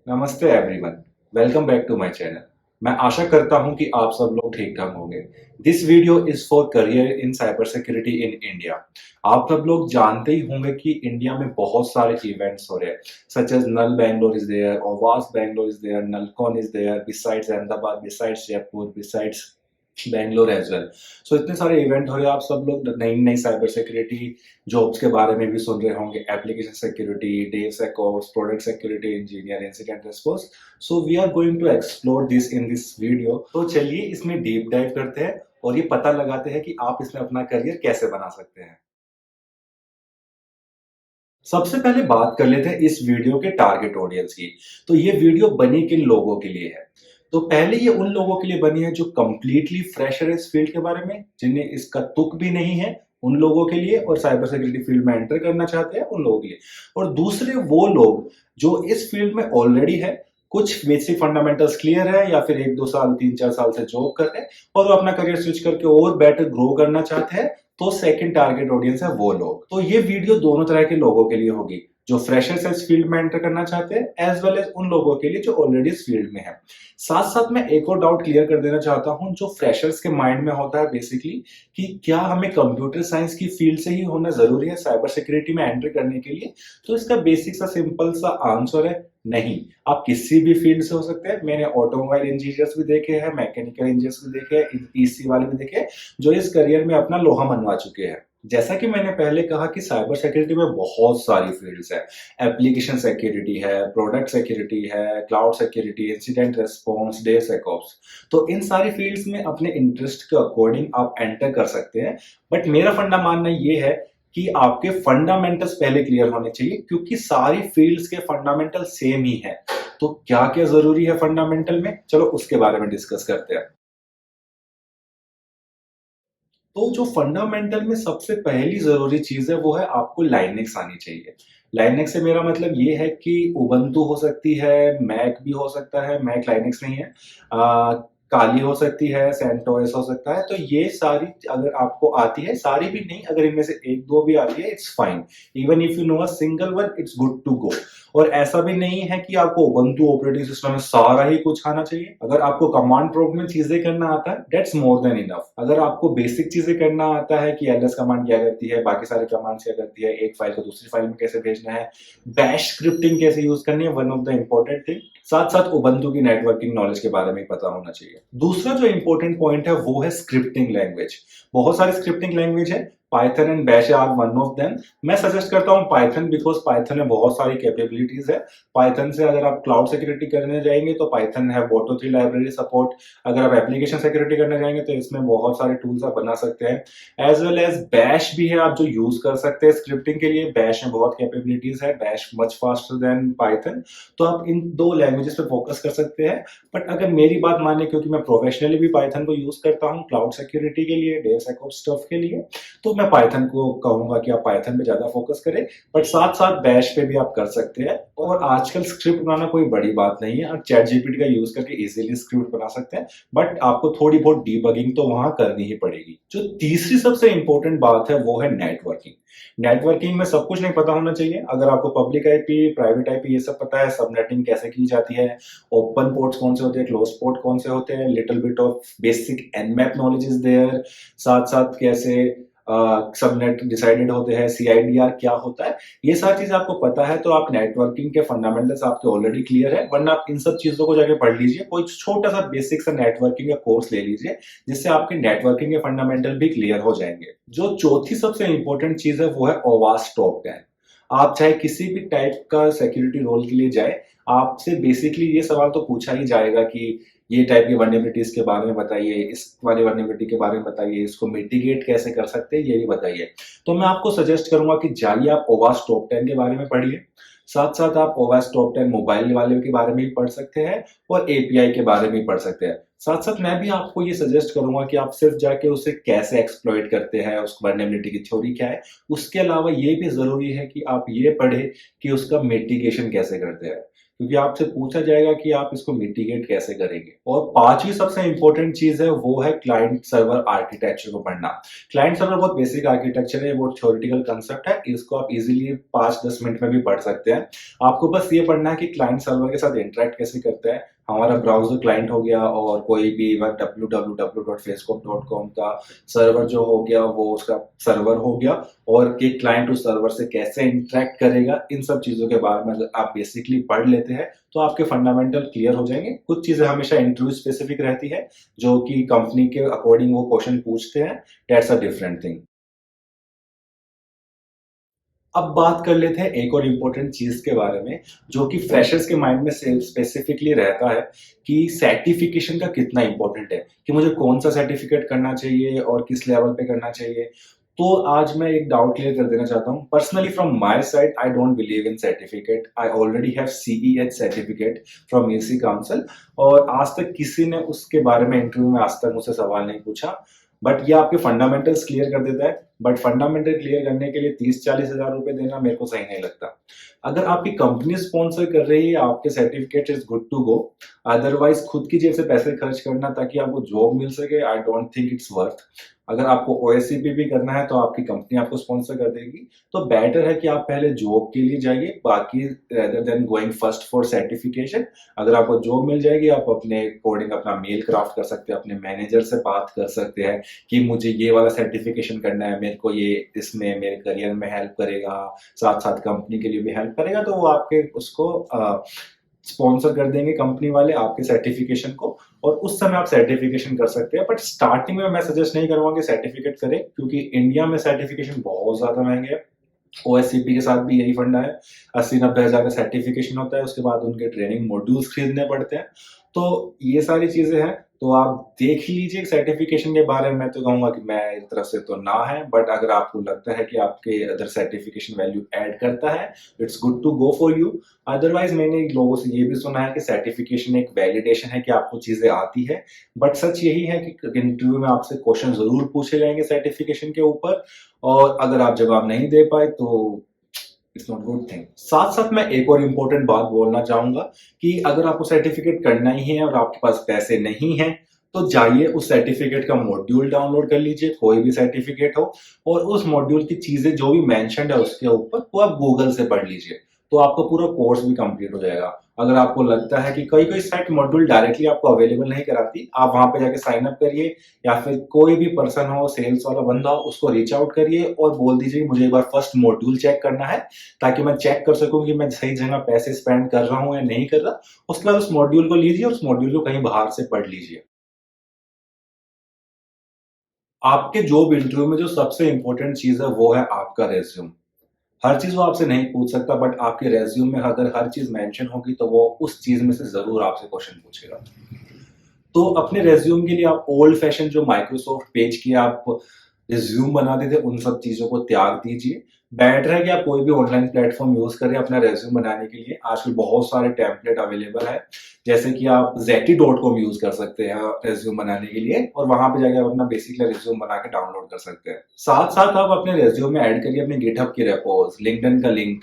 नमस्ते everyone. Welcome back to my channel. मैं आशा करता हूं कि आप सब लोग ठीक ठाक होंगे। This video is for career in cyber security in India. आप सब लोग जानते ही होंगे कि इंडिया में बहुत सारे इवेंट्स हो रहे हैं, such as null Bangalore is there, ओवास Bangalore is there, Nullcon is there, besides Ahmedabad, besides Jaipur, besides Bangalore as well. So इतने सारे इवेंट हो रहे हैं, आप सब लोग नई नई साइबर सिक्योरिटी जॉब्स के बारे में भी सुन रहे होंगे, application security, DevSecOps, product security engineer, incident response. So we are going to explore this in this video. तो चलिए इसमें डीप डाइव करते हैं और ये पता लगाते हैं कि आप इसमें अपना करियर कैसे बना सकते हैं। सबसे पहले बात कर लेते हैं इस वीडियो के टारगेट ऑडियंस की। तो ये वीडियो बनी किन लोगों के लिए है? तो पहले ये उन लोगों के लिए बनी है जो कंप्लीटली फ्रेशर है इस फील्ड के बारे में, जिन्हें इसका तुक भी नहीं है, उन लोगों के लिए, और साइबर सिक्योरिटी फील्ड में एंटर करना चाहते हैं उन लोगों के लिए। और दूसरे वो लोग जो इस फील्ड में ऑलरेडी है, कुछ बेसिक फंडामेंटल्स क्लियर है या फिर 1-2 साल 3-4 साल से जॉब कर रहे हैं और वो अपना करियर स्विच करके और बेटर ग्रो करना चाहते हैं, तो सेकंड टारगेट ऑडियंस है वो लोग। तो ये वीडियो दोनों तरह के लोगों के लिए होगी, जो फ्रेशर्स इस फील्ड में एंटर करना चाहते हैं एज वेल एज उन लोगों के लिए जो ऑलरेडी इस फील्ड में है। साथ साथ मैं एक और डाउट क्लियर कर देना चाहता हूं जो फ्रेशर्स के माइंड में होता है बेसिकली, कि क्या हमें कंप्यूटर साइंस की फील्ड से ही होना जरूरी है साइबर सिक्योरिटी में एंटर करने के लिए? तो इसका बेसिक सा सिंपल सा आंसर है नहीं। आप किसी भी फील्ड से हो सकते हैं। मैंने ऑटोमोबाइल इंजीनियर्स भी देखे हैं, मैकेनिकल इंजीनियर्स भी देखे हैं, ईसी वाले भी देखे हैं, जो इस करियर में अपना लोहा मनवा चुके हैं। जैसा कि मैंने पहले कहा कि साइबर सिक्योरिटी में बहुत सारी फील्ड्स है। एप्लीकेशन सिक्योरिटी है, प्रोडक्ट सिक्योरिटी है, cloud security, incident response, DevSecOps। तो इन सारी फील्ड्स में अपने इंटरेस्ट के अकॉर्डिंग आप एंटर कर सकते हैं। बट मेरा फंडा मानना ये है कि आपके फंडामेंटल्स पहले क्लियर होने चाहिए, क्योंकि सारी फील्ड्स के फंडामेंटल सेम ही है। तो क्या क्या जरूरी है फंडामेंटल में, चलो उसके बारे में डिस्कस करते हैं। तो जो फंडामेंटल में सबसे पहली जरूरी चीज है वो है आपको लाइनेक्स आनी चाहिए। लाइनेक्स से मेरा मतलब ये है कि उबंटू हो सकती है, मैक भी हो सकता है, मैक लाइनेक्स नहीं है, काली हो सकती है, सेंटोस हो सकता है। तो ये सारी अगर आपको आती है, सारी भी नहीं, अगर इनमें से एक दो भी आती है it's fine. Even if you know a single one it's good to go. और ऐसा भी नहीं है कि आपको उबंटू ऑपरेटिंग सिस्टम में सारा ही कुछ आना चाहिए। अगर आपको कमांड प्रॉम्प्ट में चीजें करना आता है दैट्स मोर देन इनफ। अगर आपको बेसिक चीजें करना आता है कि एलएस कमांड क्या करती है, बाकी सारे कमांड्स क्या करती है, एक फाइल को दूसरी फाइल में कैसे भेजना है, बैश स्क्रिप्टिंग कैसे यूज करनी है, one of the important thing. साथ साथ उबंटू की नेटवर्किंग नॉलेज के बारे में पता होना चाहिए। दूसरा जो इंपॉर्टेंट पॉइंट है वो है स्क्रिप्टिंग लैंग्वेज। बहुत सारी स्क्रिप्टिंग लैंग्वेज है, Python and Bash are one of them. मैं सजेस्ट करता हूं पाइथन, बिकॉज पाइथन में बहुत सारी कैपेबिलिटीज है। पाइथन से अगर आप क्लाउड सिक्योरिटी करने जाएंगे तो पाइथन है वोटो 3 लाइब्रेरी सपोर्ट। अगर आप एप्लीकेशन सिक्योरिटी करने जाएंगे तो इसमें बहुत सारे टूल्स आप बना सकते हैं। एज वेल एज बैश भी है आप जो यूज कर सकते हैं स्क्रिप्टिंग के लिए। बैश में बहुत कैपेबिलिटीज है, bash much faster than Python. तो आप इन दो लैंग्वेजेस पे फोकस कर सकते हैं। बट अगर मेरी बात माने, क्योंकि मैं प्रोफेशनली भी पाइथन को यूज करता हूँ क्लाउड सिक्योरिटी के लिए, DevSecOps स्टफ के लिए, तो मैं पाइथन को कहूंगा कि आप पाइथन पे ज्यादा फोकस करें। बट साथ साथ बैश पे भी आप कर सकते हैं। और आजकल स्क्रिप्ट बनाना कोई बड़ी बात नहीं है, आप चैट जीपीटी का यूज करके इजीली स्क्रिप्ट बना सकते हैं। बट आपको थोड़ी बहुत डीबगिंग तो वहां करनी ही पड़ेगी। जो तीसरी सबसे इंपॉर्टेंट बात है वो है नेटवर्किंग। नेटवर्किंग में सब कुछ नहीं पता होना चाहिए। अगर आपको पब्लिक आईपी, प्राइवेट आईपी ये सब पता है, सबनेटिंग कैसे की जाती है, ओपन पोर्ट्स कौन से होते हैं, क्लोज पोर्ट कौन से होते हैं, little bit of basic Nmap knowledge is there. साथ साथ कैसे सबनेट डिसाइडेड होते हैं, CIDR क्या होता है, ये सारी चीजें आपको पता है, तो आप नेटवर्किंग के फंडामेंटल्स आपके ऑलरेडी क्लियर है। वरना आप इन सब चीजों को जाके पढ़ लीजिए, कोई छोटा सा बेसिक सा नेटवर्किंग का कोर्स ले लीजिए, जिससे आपके नेटवर्किंग के फंडामेंटल भी क्लियर हो जाएंगे। जो चौथी सबसे इंपॉर्टेंट चीज है वो है ओवास टॉप 10। आप चाहे किसी भी टाइप का सिक्योरिटी रोल के लिए जाए, आपसे बेसिकली ये सवाल तो पूछा ही जाएगा कि ये टाइप की वर्नेबिलिटीज के बारे में बताइए, इस वाले वर्नेबिलिटी के बारे में बताइए, इसको मिटिगेट कैसे कर सकते हैं ये भी बताइए। तो मैं आपको सजेस्ट करूंगा कि जाइए आप ओवास टॉप 10 के बारे में पढ़िए। साथ साथ आप ओवास टॉप 10 मोबाइल वाले के बारे में भी पढ़ सकते हैं और एपीआई के बारे में भी पढ़ सकते हैं। साथ साथ मैं भी आपको ये सजेस्ट करूंगा कि आप सिर्फ जाके उसे कैसे एक्सप्लॉइट करते हैं, उस वर्नेबिलिटी की थ्योरी क्या है, उसके अलावा ये भी जरूरी है कि आप ये पढ़े कि उसका मिटिगेशन कैसे करते हैं। क्योंकि आपसे पूछा जाएगा कि आप इसको मिटिगेट कैसे करेंगे। और पांचवी सबसे इंपॉर्टेंट चीज है वो है क्लाइंट सर्वर आर्किटेक्चर को पढ़ना। क्लाइंट सर्वर बहुत बेसिक आर्किटेक्चर है, बहुत थ्योरेटिकल कंसेप्ट है, इसको आप इजीली 5-10 मिनट में भी पढ़ सकते हैं। आपको बस ये पढ़ना है कि क्लाइंट सर्वर के साथ इंटरेक्ट कैसे करता है। हमारा ब्राउजर क्लाइंट हो गया और कोई भी www.facebook.com का सर्वर जो हो गया वो उसका सर्वर हो गया, और कि क्लाइंट उस सर्वर से कैसे इंटरेक्ट करेगा, इन सब चीजों के बारे में अगर आप बेसिकली पढ़ लेते हैं तो आपके फंडामेंटल क्लियर हो जाएंगे। कुछ चीजें हमेशा इंटरव्यू स्पेसिफिक रहती है जो कि कंपनी के अकॉर्डिंग वो क्वेश्चन पूछते हैं, दैट्स अ डिफरेंट थिंग। अब बात कर लेते हैं एक और इम्पोर्टेंट चीज के बारे में जो कि फ्रेशर्स के माइंड में स्पेसिफिकली रहता है कि सर्टिफिकेशन का कितना इंपॉर्टेंट है, कि मुझे कौन सा सर्टिफिकेट करना चाहिए और किस लेवल पे करना चाहिए। तो आज मैं एक डाउट क्लियर कर देना चाहता हूँ। Personally from my side I don't believe in certificate. I already have CEH certificate from EC council, और आज तक किसी ने उसके बारे में इंटरव्यू में आज तक मुझसे सवाल नहीं पूछा। बट ये आपके फंडामेंटल्स क्लियर कर देता है, बट फंडामेंटल क्लियर करने के लिए 30-40 हज़ार रुपए देना मेरे को सही नहीं लगता। अगर आपकी कंपनी स्पॉन्सर कर रही है आपके certificate is good to go. Otherwise खुद की जेब से पैसे खर्च करना ताकि आपको जॉब मिल सके, I don't think it's worth. अगर आपको ओएससीपी भी करना है तो आपकी कंपनी आपको स्पॉन्सर कर देगी, तो बेटर है कि आप पहले जॉब के लिए जाइए, बाकी rather than going first for certification. अगर आपको जॉब मिल जाएगी आप अपने कोडिंग अपना मेल क्राफ्ट कर सकते हैं, अपने मैनेजर से बात कर सकते हैं कि मुझे ये वाला सर्टिफिकेशन करना है, मेरे को ये इसमें मेरे करियर में हेल्प करेगा, साथ साथ कंपनी के लिए भी हेल्प करेगा, तो वो आपके उसको स्पॉन्सर कर देंगे कंपनी वाले आपके सर्टिफिकेशन को, और उस समय आप सर्टिफिकेशन कर सकते हैं। बट स्टार्टिंग में मैं सजेस्ट नहीं करूंगा कि सर्टिफिकेट करें, क्योंकि इंडिया में सर्टिफिकेशन बहुत ज्यादा महंगे है। ओएससीपी के साथ भी यही फंडा है, 80-90 हज़ार का सर्टिफिकेशन होता है, उसके बाद उनके ट्रेनिंग मॉड्यूल्स खरीदने पड़ते हैं। तो ये सारी चीजें हैं, तो आप देख लीजिए सर्टिफिकेशन के बारे में। मैं तो कहूंगा कि मेरी तरफ से तो ना है, बट अगर आपको लगता है कि आपके अदर सर्टिफिकेशन वैल्यू ऐड करता है, it's good to go for you. Otherwise मैंने लोगों से ये भी सुना है कि सर्टिफिकेशन एक वैलिडेशन है कि आपको चीजें आती है, बट सच यही है कि इंटरव्यू में आपसे क्वेश्चन जरूर पूछे जाएंगे सर्टिफिकेशन के ऊपर, और अगर आप जवाब नहीं दे पाए तो इट्स नॉट गुड थिंग। साथ साथ मैं एक और इम्पोर्टेंट बात बोलना चाहूंगा कि अगर आपको सर्टिफिकेट करना ही है और आपके पास पैसे नहीं है, तो जाइए उस सर्टिफिकेट का मॉड्यूल डाउनलोड कर लीजिए, कोई भी सर्टिफिकेट हो, और उस मॉड्यूल की चीजें जो भी मेंशन्ड है उसके ऊपर वो आप गूगल से पढ़ लीजिए, तो आपका पूरा कोर्स भी कंप्लीट हो जाएगा। अगर आपको लगता है कि कोई कोई साइट मॉड्यूल डायरेक्टली आपको अवेलेबल नहीं कराती, आप वहां पे जाके साइन अप करिए, या फिर कोई भी पर्सन हो, सेल्स वाला बंदा हो, उसको रीच आउट करिए और बोल दीजिए मुझे एक बार फर्स्ट मॉड्यूल चेक करना है, ताकि मैं चेक कर सकूं कि मैं सही जगह पैसे स्पेंड कर रहा हूं या नहीं कर रहा। उसके बाद उस मॉड्यूल को लीजिए और उस मॉड्यूल को कहीं बाहर से पढ़ लीजिए। आपके जॉब इंटरव्यू में जो सबसे इंपॉर्टेंट चीज है वो है आपका रेज्यूम। हर चीज वो आपसे नहीं पूछ सकता, बट आपके रेज्यूम में अगर हर चीज मेंशन होगी तो वो उस चीज में से जरूर आपसे क्वेश्चन पूछेगा। तो अपने रेज्यूम के लिए आप ओल्ड फैशन जो माइक्रोसॉफ्ट पेज की आप रिज्यूम बनाते थे उन सब चीजों को त्याग दीजिए। बेटर है कि आप कोई भी ऑनलाइन प्लेटफॉर्म यूज करें अपना रेज्यूम बनाने के लिए। आजकल बहुत सारे टेम्पलेट अवेलेबल है, जैसे कि आप zeti.com यूज कर सकते हैं रेज्यूम बनाने के लिए, और वहां पे जाके आप अपना बेसिक रेज्यूम बना के डाउनलोड कर सकते हैं। साथ साथ आप अपने रेज्यूम में ऐड करिए अपने गिटहब की रेपोज, लिंक्डइन का लिंक,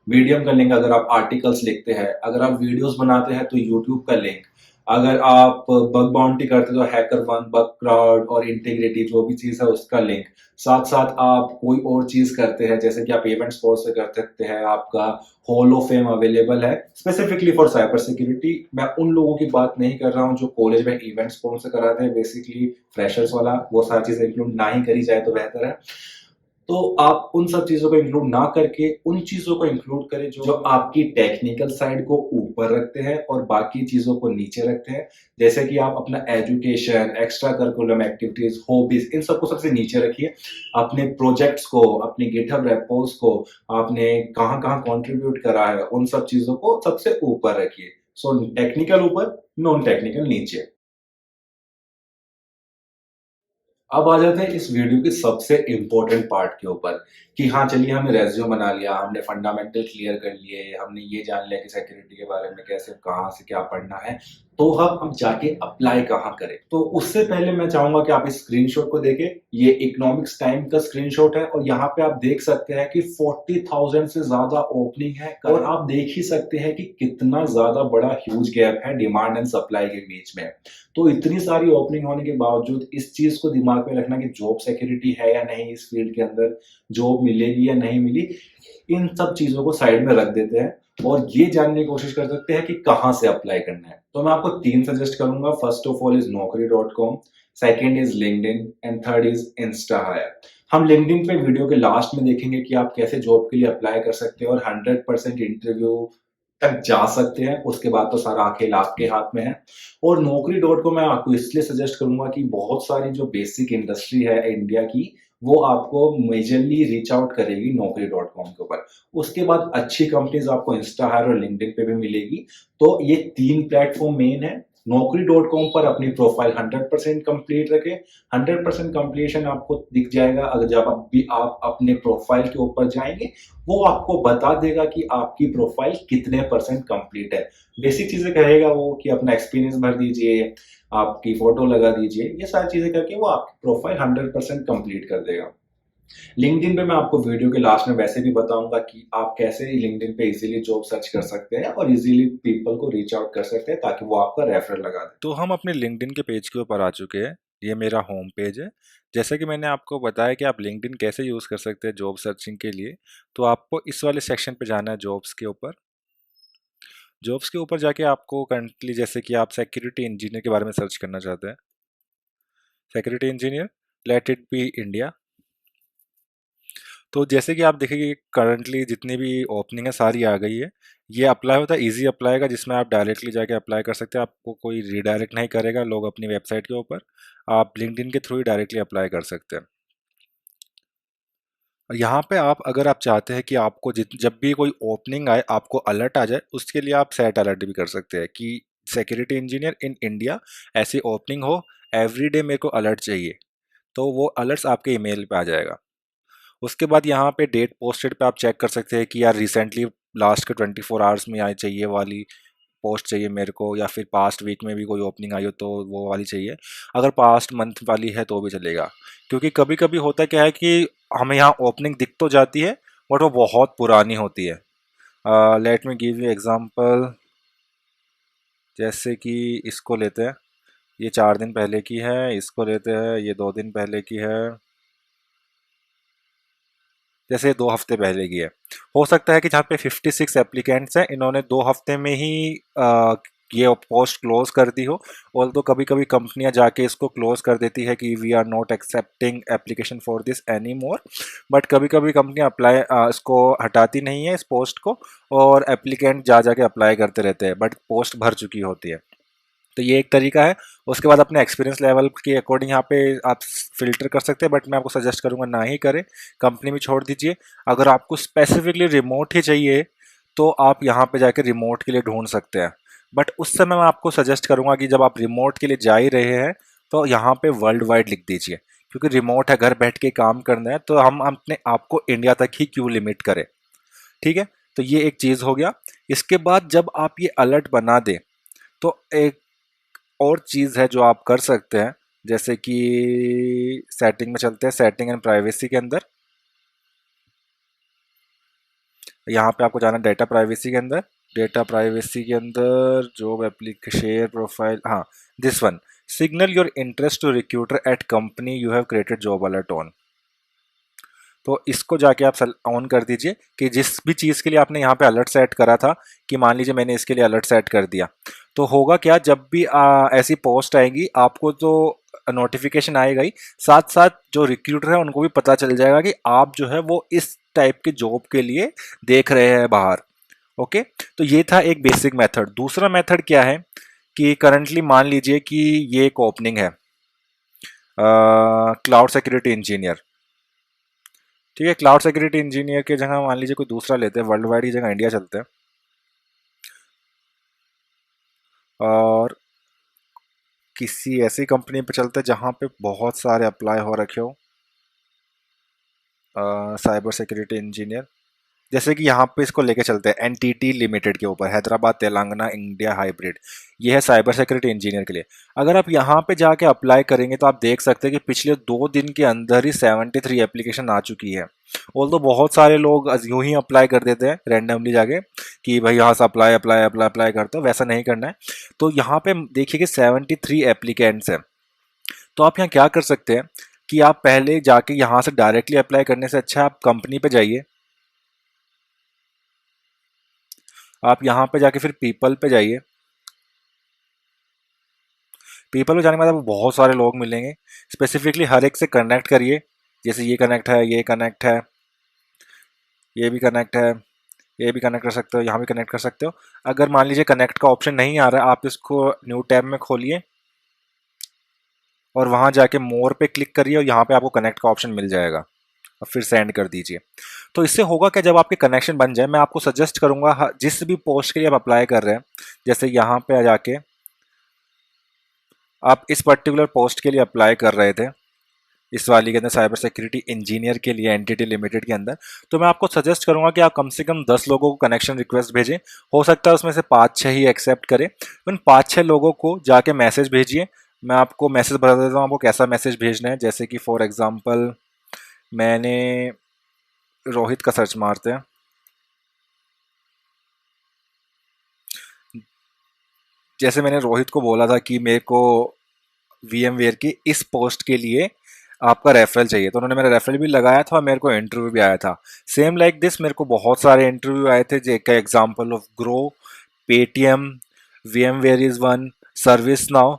मीडियम का लिंक, अगर आप आर्टिकल्स लिखते हैं, अगर आप वीडियोस बनाते हैं तो यूट्यूब का लिंक, अगर आप बग बाउंटी करते हैं तो हैकर वन, बग क्राउड और इंटीग्रिटी जो भी चीज है उसका लिंक। साथ साथ आप कोई और चीज करते हैं, जैसे कि आप इवेंट स्पॉन्सर कर सकते हैं, आपका हॉल ऑफ फेम अवेलेबल है स्पेसिफिकली फॉर साइबर सिक्योरिटी। मैं उन लोगों की बात नहीं कर रहा हूँ जो कॉलेज में इवेंट स्पॉन्सर कराते हैं, बेसिकली फ्रेशर्स वाला, वो सारी चीजें इंक्लूड ना ही करी जाए तो बेहतर है। तो आप उन सब चीजों को इंक्लूड ना करके उन चीजों को इंक्लूड करें जो आपकी टेक्निकल साइड को ऊपर रखते हैं और बाकी चीजों को नीचे रखते हैं। जैसे कि आप अपना education, extra curriculum activities, hobbies, इन सबको सबसे नीचे रखिए। अपने प्रोजेक्ट्स को, अपनी गिटहब रेपोज को, आपने कहाँ कहाँ कंट्रीब्यूट करा है, उन सब चीजों को सबसे ऊपर रखिए। सो टेक्निकल ऊपर, नॉन टेक्निकल नीचे। अब आ जाते हैं इस वीडियो के सबसे इम्पोर्टेंट पार्ट के ऊपर कि हाँ चलिए हमने रेज्यूम बना लिया, हमने फंडामेंटल क्लियर कर लिए, हमने ये जान लिया कि सिक्योरिटी के बारे में कैसे कहाँ से क्या पढ़ना है, तो हम जाके अप्लाई कहाँ करें। तो उससे पहले मैं चाहूंगा कि आप इस स्क्रीनशॉट को देखें। ये इकोनॉमिक्स टाइम का स्क्रीनशॉट है और यहाँ पे आप देख सकते हैं कि 40,000 से ज्यादा ओपनिंग है और आप देख ही सकते हैं कि कितना ज्यादा बड़ा ह्यूज गैप है डिमांड एंड सप्लाई के बीच में। तो इतनी सारी ओपनिंग होने के बावजूद इस चीज को दिमाग में रखना कि जॉब सिक्योरिटी है या नहीं, इस फील्ड के अंदर जॉब मिलेगी या नहीं मिली, इन सब चीजों को साइड में रख देते हैं और ये जानने की कोशिश कर सकते हैं कि कहाँ से अप्लाई करना है। तो मैं आपको 3 सजेस्ट करूंगा। First of all is naukri.com, second is LinkedIn and third is Instahyre. हम लिंक्डइन पे वीडियो के लास्ट में देखेंगे कि आप कैसे जॉब के लिए अप्लाई कर सकते हैं और 100% इंटरव्यू तक जा सकते हैं। उसके बाद तो सारा खेल आपके हाथ में है। और naukri.com मैं आपको इसलिए सजेस्ट करूंगा कि बहुत सारी जो बेसिक इंडस्ट्री है इंडिया की, वो आपको मेजरली रीच आउट करेगी naukri.com के ऊपर। उसके बाद अच्छी कंपनीज आपको इंस्टा हायर और लिंक्डइन पे भी मिलेगी। तो ये 3 प्लेटफॉर्म मेन है। naukri.com पर अपनी प्रोफाइल 100% कंप्लीट रखें। 100% कंप्लीशन आपको दिख जाएगा अगर जब आप अपने प्रोफाइल के ऊपर जाएंगे। वो आपको बता देगा कि आपकी प्रोफाइल कितने परसेंट कंप्लीट है। बेसिक चीजें कहेगा वो कि अपना एक्सपीरियंस भर दीजिए, आपकी फोटो लगा दीजिए, ये सारी चीजें करके वो आपकी प्रोफाइल 100% कंप्लीट कर देगा। लिंक्डइन पे मैं आपको वीडियो के लास्ट में वैसे भी बताऊंगा कि आप कैसे लिंक्डइन पे इजीली जॉब सर्च कर सकते हैं और इजीली पीपल को रीच आउट कर सकते हैं ताकि वो आपका रेफरल लगा दे। तो हम अपने लिंक्डइन के पेज के ऊपर आ चुके हैं। ये मेरा होम पेज है। जैसा कि मैंने आपको बताया कि आप लिंक्डइन कैसे यूज़ कर सकते हैं जॉब सर्चिंग के लिए, तो आपको इस वाले सेक्शन पे जाना है, जॉब्स के ऊपर। जॉब्स के ऊपर जाके आपको करंटली, जैसे कि आप सिक्योरिटी इंजीनियर के बारे में सर्च करना चाहते हैं, security engineer, let it be India. तो जैसे कि आप देखेंगे करंटली जितनी भी ओपनिंग है सारी आ गई है। ये अप्लाई होता है, इजी अप्लाई का, जिसमें आप डायरेक्टली जाके अप्लाई कर सकते हैं। आपको कोई रीडायरेक्ट नहीं करेगा लोग अपनी वेबसाइट के ऊपर। आप लिंक्डइन के थ्रू ही डायरेक्टली अप्लाई कर सकते हैं। और यहाँ पे आप, अगर आप चाहते हैं कि आपको जब भी कोई ओपनिंग आए आपको अलर्ट आ जाए, उसके लिए आप सेट अलर्ट भी कर सकते हैं कि सिक्योरिटी इंजीनियर इन इंडिया ऐसी ओपनिंग हो, एवरी डे मेरे को अलर्ट चाहिए। तो वो अलर्ट्स आपके ईमेल पे आ जाएगा। उसके बाद यहाँ पे डेट पोस्टेड पे आप चेक कर सकते हैं कि यार रिसेंटली लास्ट के 24 आवर्स में आई चाहिए वाली पोस्ट चाहिए मेरे को, या फिर पास्ट वीक में भी कोई ओपनिंग आई हो तो वो वाली चाहिए। अगर पास्ट मंथ वाली है तो भी चलेगा, क्योंकि कभी कभी होता क्या है कि हमें यहाँ ओपनिंग दिख तो जाती है बट वो बहुत पुरानी होती है। Let me give you example. जैसे कि इसको लेते हैं, ये 4 दिन पहले की है। इसको लेते हैं, ये 2 दिन पहले की है। जैसे 2 हफ्ते पहले की है। हो सकता है कि जहाँ पे 56 एप्लीकेंट्स हैं, इन्होंने 2 हफ्ते में ही ये पोस्ट क्लोज कर दी हो। और तो कभी कभी कंपनियां जाके इसको क्लोज कर देती है कि we are not accepting application for this any more. But कभी कभी कंपनियां अप्लाई इसको हटाती नहीं है इस पोस्ट को, और एप्लीकेंट जा जाके अप्लाई करते रहते हैं, बट पोस्ट भर चुकी होती है। तो ये एक तरीका है। उसके बाद अपने एक्सपीरियंस लेवल के अकॉर्डिंग यहाँ पे आप फिल्टर कर सकते हैं, बट मैं आपको सजेस्ट करूँगा ना ही करें, कंपनी भी छोड़ दीजिए। अगर आपको स्पेसिफिकली रिमोट ही चाहिए तो आप यहाँ पे जाके रिमोट के लिए ढूंढ सकते हैं। बट उस समय मैं आपको सजेस्ट करूँगा कि जब आप रिमोट के लिए जा ही रहे हैं तो यहाँ पे वर्ल्ड वाइड लिख दीजिए, क्योंकि रिमोट है, घर बैठ के काम करना है, तो हम अपने आप को इंडिया तक ही क्यों लिमिट करें। ठीक है, तो ये एक चीज़ हो गया। इसके बाद जब आप ये अलर्ट बना दें तो एक और चीज़ है जो आप कर सकते हैं। जैसे कि सेटिंग में चलते हैं, सेटिंग एंड प्राइवेसी के अंदर। यहाँ पे आपको जाना डेटा प्राइवेसी के अंदर। डेटा प्राइवेसी के अंदर जॉब एप्लीकेशन शेयर प्रोफाइल, हाँ, this one, signal your interest to recruiter at company you have created job alert on. तो इसको जाके आप ऑन कर दीजिए कि जिस भी चीज़ के लिए आपने यहाँ पे अलर्ट सेट करा था, कि मान लीजिए मैंने इसके लिए अलर्ट सेट कर दिया, तो होगा क्या, जब भी ऐसी पोस्ट आएगी आपको तो नोटिफिकेशन आएगा ही, साथ साथ जो रिक्रूटर है उनको भी पता चल जाएगा कि आप जो है वो इस टाइप के जॉब के लिए देख रहे हैं बाहर। ओके, तो ये था एक बेसिक मेथड। दूसरा मेथड क्या है कि करंटली मान लीजिए कि ये एक ओपनिंग है, क्लाउड सिक्योरिटी इंजीनियर। ठीक है, क्लाउड सिक्योरिटी इंजीनियर के जगह मान लीजिए कोई दूसरा लेते हैं, वर्ल्ड वाइड की जगह इंडिया चलते हैं। और किसी ऐसी कंपनी पे चलते हैं जहाँ पे बहुत सारे अप्लाई हो रखे हो। साइबर सिक्योरिटी इंजीनियर, जैसे कि यहाँ पे इसको लेके चलते हैं एनटीटी लिमिटेड के ऊपर, हैदराबाद तेलंगाना इंडिया हाइब्रिड। ये है साइबर सिक्योरिटी इंजीनियर के लिए। अगर आप यहाँ पे जाके अप्लाई करेंगे तो आप देख सकते हैं कि पिछले 2 दिन के अंदर ही 73 एप्लीकेशन आ चुकी है। ऑल तो बहुत सारे लोग यूं ही अप्लाई कर देते हैं रैंडमली जाके कि भाई यहाँ से अप्लाई अप्लाई अप्लाई अप्लाई करते हो, वैसा नहीं करना है। तो यहाँ पे देखिए कि 73 एप्लीकेंट्स हैं। तो आप यहाँ क्या कर सकते हैं कि आप पहले जाके यहाँ से डायरेक्टली अप्लाई करने से अच्छा आप कंपनी पे जाइए। आप यहाँ पे जाके फिर पीपल पे जाइए। पीपल पे जाने के बाद आपको बहुत सारे लोग मिलेंगे। स्पेसिफिकली हर एक से कनेक्ट करिए, जैसे ये कनेक्ट है, ये कनेक्ट है, ये भी कनेक्ट है, ये भी कनेक्ट कर सकते हो, यहाँ भी कनेक्ट कर सकते हो। अगर मान लीजिए कनेक्ट का ऑप्शन नहीं आ रहा है, आप इसको न्यू टैब में खोलिए और वहाँ जाके मोर पे क्लिक करिए और यहाँ पे आपको कनेक्ट का ऑप्शन मिल जाएगा और फिर सेंड कर दीजिए। तो इससे होगा क्या, जब आपके कनेक्शन बन जाए, मैं आपको सजेस्ट करूँगा जिस भी पोस्ट के लिए आप अप्लाई कर रहे हैं, जैसे यहाँ पे जाके आप इस पर्टिकुलर पोस्ट के लिए अप्लाई कर रहे थे, इस वाली के अंदर साइबर सिक्योरिटी इंजीनियर के लिए एनटीटी लिमिटेड के अंदर, तो मैं आपको सजेस्ट करूंगा कि आप कम से कम 10 लोगों को कनेक्शन रिक्वेस्ट भेजें। हो सकता है उसमें से 5-6 ही एक्सेप्ट करें। उन 5-6 लोगों को जाके मैसेज भेजिए। मैं आपको मैसेज बता देता हूँ आपको कैसा मैसेज भेजना है। जैसे कि फॉर एग्जांपल मैंने रोहित का सर्च मारते हैं। जैसे मैंने रोहित को बोला था कि मेरे को VMware की इस पोस्ट के लिए आपका रेफरल चाहिए, तो उन्होंने मेरा रेफरल भी लगाया था और मेरे को इंटरव्यू भी आया था। सेम लाइक दिस मेरे को बहुत सारे इंटरव्यू आए थे, जैसे example of Groww, Paytm, VMware is one, ServiceNow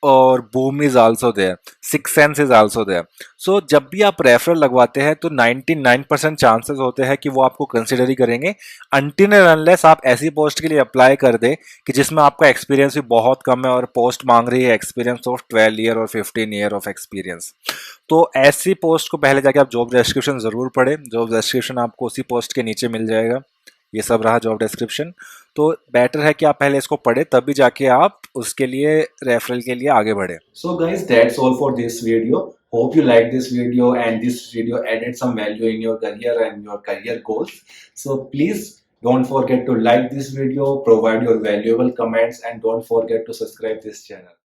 और Boom is also there, Six Sense is also there. So जब भी आप रेफरल लगवाते हैं तो 99% चांसेस होते हैं कि वो आपको कंसिडर ही करेंगे, अनटिल एंड अनलेस आप ऐसी पोस्ट के लिए अप्लाई कर दे कि जिसमें आपका एक्सपीरियंस भी बहुत कम है और पोस्ट मांग रही है एक्सपीरियंस ऑफ 12 ईयर और 15 ईयर ऑफ एक्सपीरियंस। तो ऐसी पोस्ट को पहले जाके आप जॉब डिस्क्रिप्शन ज़रूर पढ़ें। जॉब डिस्क्रिप्शन आपको उसी पोस्ट के नीचे मिल जाएगा। ये सब रहा जॉब डिस्क्रिप्शन। तो बेटर है कि आप पहले इसको पढ़े, तभी जाके आप उसके लिए रेफरल के लिए आगे बढ़े। So guys, that's all for this video. Hope you like this video and this video added some value in your career and your career goals. So please don't forget to like this video, provide your valuable comments, and don't forget to subscribe this channel.